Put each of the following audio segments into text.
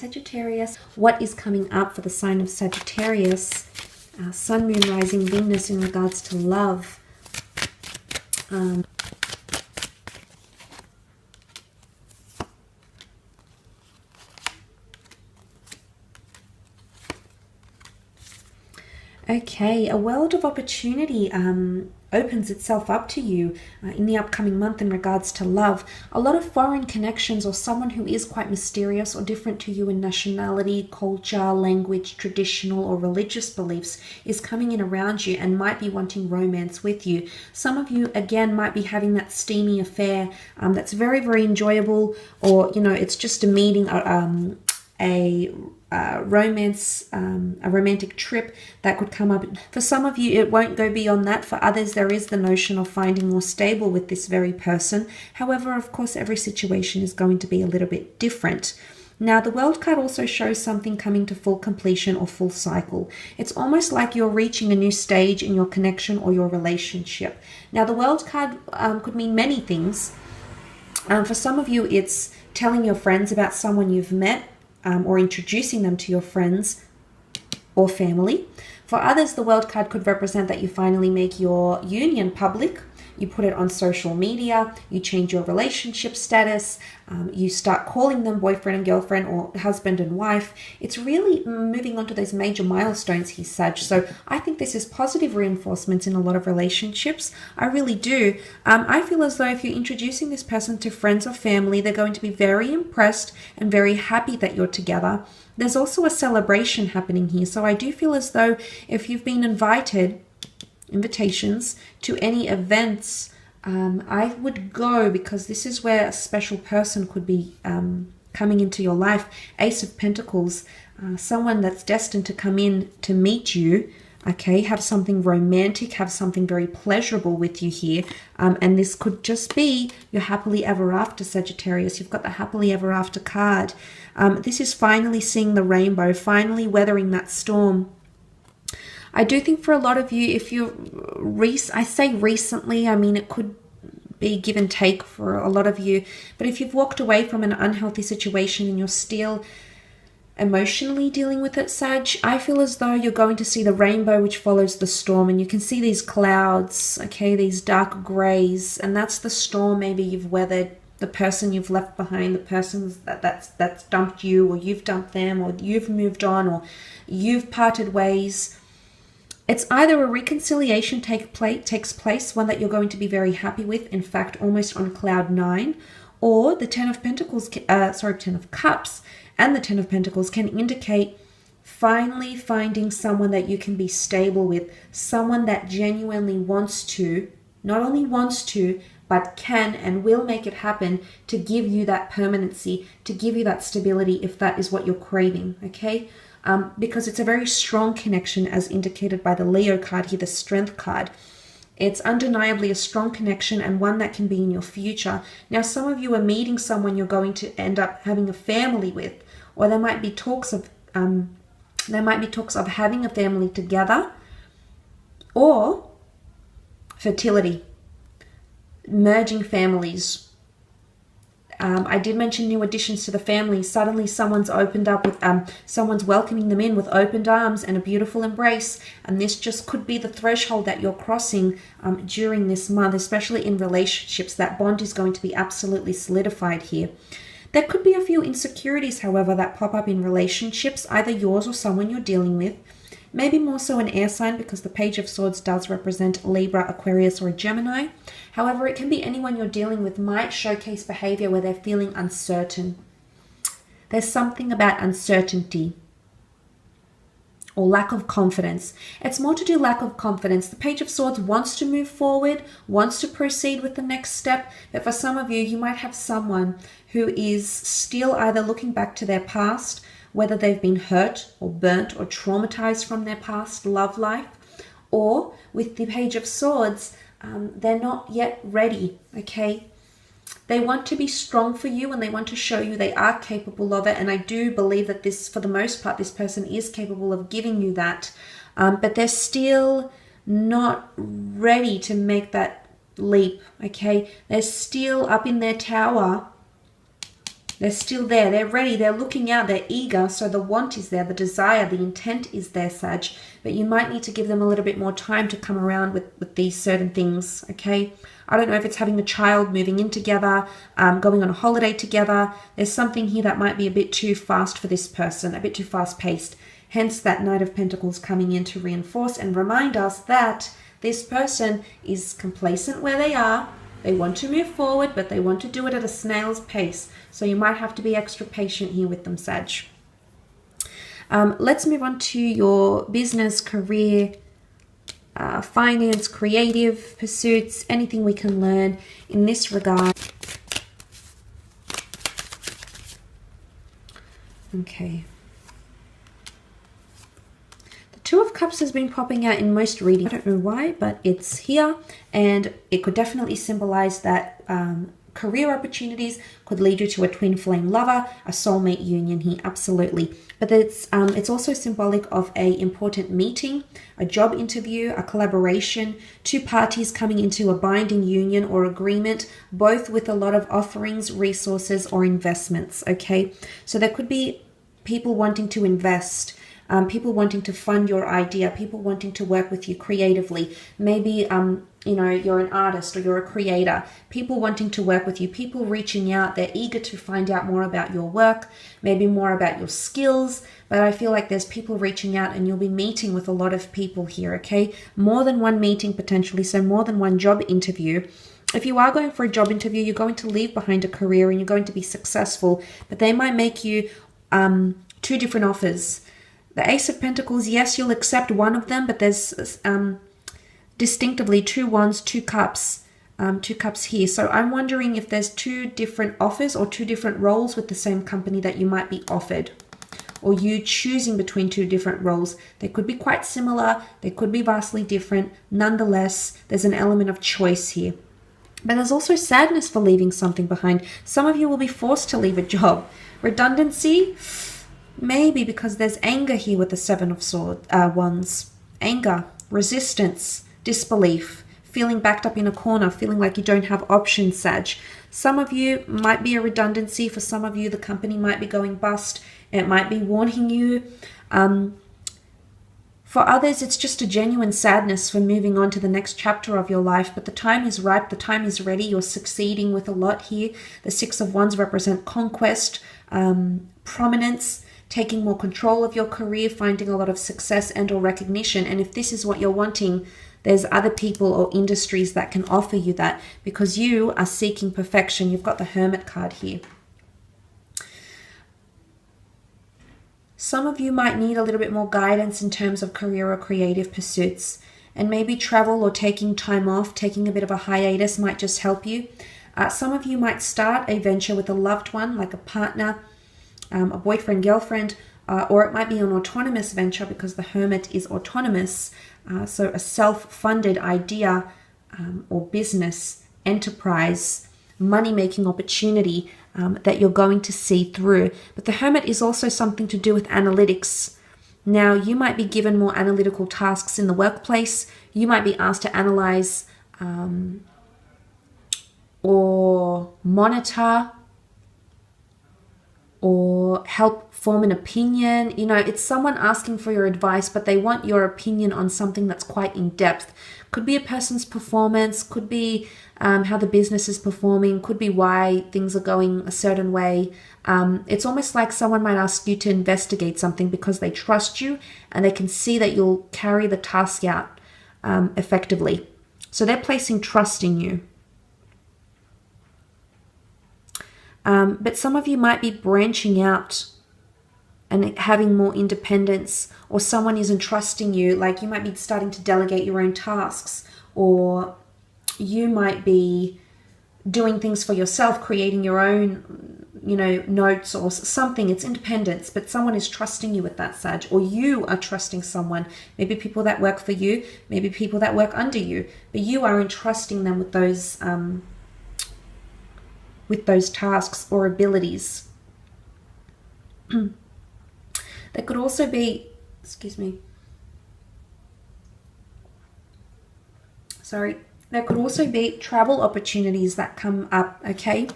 Sagittarius, what is coming up for the sign of Sagittarius? Sun, Moon, Rising, Venus in regards to love. Okay, a world of opportunity opens itself up to you in the upcoming month in regards to love. A lot of foreign connections, or someone who is quite mysterious or different to you in nationality, culture, language, traditional or religious beliefs is coming in around you and might be wanting romance with you. Some of you, again, might be having that steamy affair that's very, very enjoyable, or, you know, it's just a meeting, a romantic trip that could come up. For some of you, it won't go beyond that. For others, there is the notion of finding more stable with this very person. However, of course, every situation is going to be a little bit different. Now, the World card also shows something coming to full completion or full cycle. It's almost like you're reaching a new stage in your connection or your relationship. Now, the World card could mean many things. For some of you, it's telling your friends about someone you've met, or introducing them to your friends or family. For others, the World card could represent that you finally make your union public. You put it on social media, you change your relationship status, you start calling them boyfriend and girlfriend or husband and wife. It's really moving on to those major milestones here, Sag. So I think this is positive reinforcements in a lot of relationships. I really do. I feel as though if you're introducing this person to friends or family, they're going to be very impressed and very happy that you're together. There's also a celebration happening here. So I do feel as though if you've been invitations to any events, I would go, because this is where a special person could be coming into your life. Ace of Pentacles, someone that's destined to come in to meet you, okay, have something romantic, have something very pleasurable with you here, and this could just be your happily ever after, Sagittarius. You've got the happily ever after card. This is finally seeing the rainbow, finally weathering that storm. I do think for a lot of you, if you're, I say recently, I mean, it could be give and take for a lot of you, but if you've walked away from an unhealthy situation and you're still emotionally dealing with it, Sag, I feel as though you're going to see the rainbow which follows the storm, and you can see these clouds, okay, these dark grays, and that's the storm maybe you've weathered, the person you've left behind, the person that's dumped you, or you've dumped them, or you've moved on, or you've parted ways. It's either a reconciliation takes place, one that you're going to be very happy with, in fact, almost on cloud 9, or the 10 of Pentacles, 10 of Cups and the 10 of Pentacles can indicate finally finding someone that you can be stable with, someone that genuinely wants to, not only wants to, but can and will make it happen to give you that permanency, to give you that stability if that is what you're craving, okay? Because it's a very strong connection as indicated by the Leo card here, the Strength card. It's undeniably a strong connection and one that can be in your future. Now, some of you are meeting someone you're going to end up having a family with, or there might be talks of having a family together, or fertility, merging families. I did mention new additions to the family. Suddenly someone's opened up with, someone's welcoming them in with opened arms and a beautiful embrace. And this just could be the threshold that you're crossing during this month, especially in relationships. That bond is going to be absolutely solidified here. There could be a few insecurities, however, that pop up in relationships, either yours or someone you're dealing with. Maybe more so an air sign, because the Page of Swords does represent Libra, Aquarius, or Gemini. However, it can be anyone you're dealing with might showcase behavior where they're feeling uncertain. There's something about uncertainty or lack of confidence. It's more to do lack of confidence. The Page of Swords wants to move forward, wants to proceed with the next step, but for some of you, you might have someone who is still either looking back to their past, whether they've been hurt or burnt or traumatized from their past love life, or with the Page of Swords, they're not yet ready, okay? They want to be strong for you and they want to show you they are capable of it. And I do believe that this, for the most part, this person is capable of giving you that. But they're still not ready to make that leap, okay? They're still up in their tower They're still there. They're ready. They're looking out. They're eager. So the want is there. The desire, the intent is there, Sag. But you might need to give them a little bit more time to come around with these certain things, okay? I don't know if it's having a child, moving in together, going on a holiday together. There's something here that might be a bit too fast for this person, a bit too fast-paced. Hence that Knight of Pentacles coming in to reinforce and remind us that this person is complacent where they are. They want to move forward, but they want to do it at a snail's pace. So you might have to be extra patient here with them, Sag. Let's move on to your business, career, finance, creative pursuits, anything we can learn in this regard. Okay. The Two of Cups has been popping out in most readings. I don't know why, but it's here, and it could definitely symbolize that career opportunities could lead you to a twin flame lover, a soulmate union here, absolutely. But it's also symbolic of a important meeting, a job interview, a collaboration, two parties coming into a binding union or agreement, both with a lot of offerings, resources, or investments, okay? So there could be people wanting to invest, people wanting to fund your idea, people wanting to work with you creatively. Maybe, you know, you're an artist or you're a creator, people wanting to work with you, people reaching out, they're eager to find out more about your work, maybe more about your skills. But I feel like there's people reaching out and you'll be meeting with a lot of people here, okay? More than one meeting potentially, so more than one job interview. If you are going for a job interview, you're going to leave behind a career and you're going to be successful, but they might make you two different offers. The Ace of Pentacles, yes, you'll accept one of them, but there's distinctively two wands, two cups here. So I'm wondering if there's two different offers or two different roles with the same company that you might be offered, or you choosing between two different roles. They could be quite similar, they could be vastly different. Nonetheless, there's an element of choice here. But there's also sadness for leaving something behind. Some of you will be forced to leave a job. Redundancy, maybe, because there's anger here with the Seven of Wands. Anger, resistance, disbelief, feeling backed up in a corner, feeling like you don't have options, Sag. Some of you might be a redundancy. For some of you, the company might be going bust. It might be warning you. For others, it's just a genuine sadness for moving on to the next chapter of your life. But the time is ripe. The time is ready. You're succeeding with a lot here. The Six of Wands represent conquest, prominence, taking more control of your career, finding a lot of success and or recognition. And if this is what you're wanting, there's other people or industries that can offer you that, because you are seeking perfection. You've got the Hermit card here. Some of you might need a little bit more guidance in terms of career or creative pursuits, and maybe travel or taking time off, taking a bit of a hiatus might just help you. Some of you might start a venture with a loved one, like a partner, a boyfriend, girlfriend, or it might be an autonomous venture, because the Hermit is autonomous. So a self-funded idea or business, enterprise, money-making opportunity that you're going to see through. But the Hermit is also something to do with analytics. Now, you might be given more analytical tasks in the workplace. You might be asked to analyze or monitor or help form an opinion. You know, it's someone asking for your advice, but they want your opinion on something that's quite in depth. Could be a person's performance, could be how the business is performing, could be why things are going a certain way. It's almost like someone might ask you to investigate something because they trust you and they can see that you'll carry the task out effectively. So they're placing trust in you. But some of you might be branching out and having more independence, or someone is entrusting you, like you might be starting to delegate your own tasks, or you might be doing things for yourself, creating your own, you know, notes or something. It's independence, but someone is trusting you with that, Sag, or you are trusting someone. Maybe people that work for you, maybe people that work under you, but you are entrusting them with those tasks or abilities. There could also be, there could also be travel opportunities that come up, okay?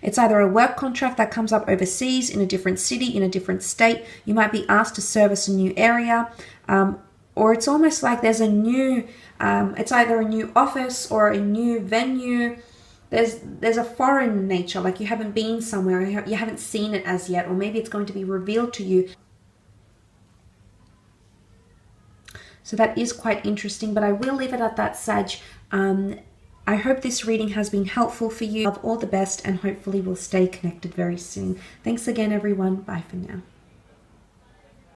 It's either a work contract that comes up overseas, in a different city, in a different state. You might be asked to service a new area, or it's almost like there's a new, it's either a new office or a new venue. There's a foreign nature, like you haven't been somewhere, you haven't seen it as yet, or maybe it's going to be revealed to you. So that is quite interesting, but I will leave it at that, Sag. I hope this reading has been helpful for you. All the best, and hopefully we'll stay connected very soon. Thanks again, everyone. Bye for now.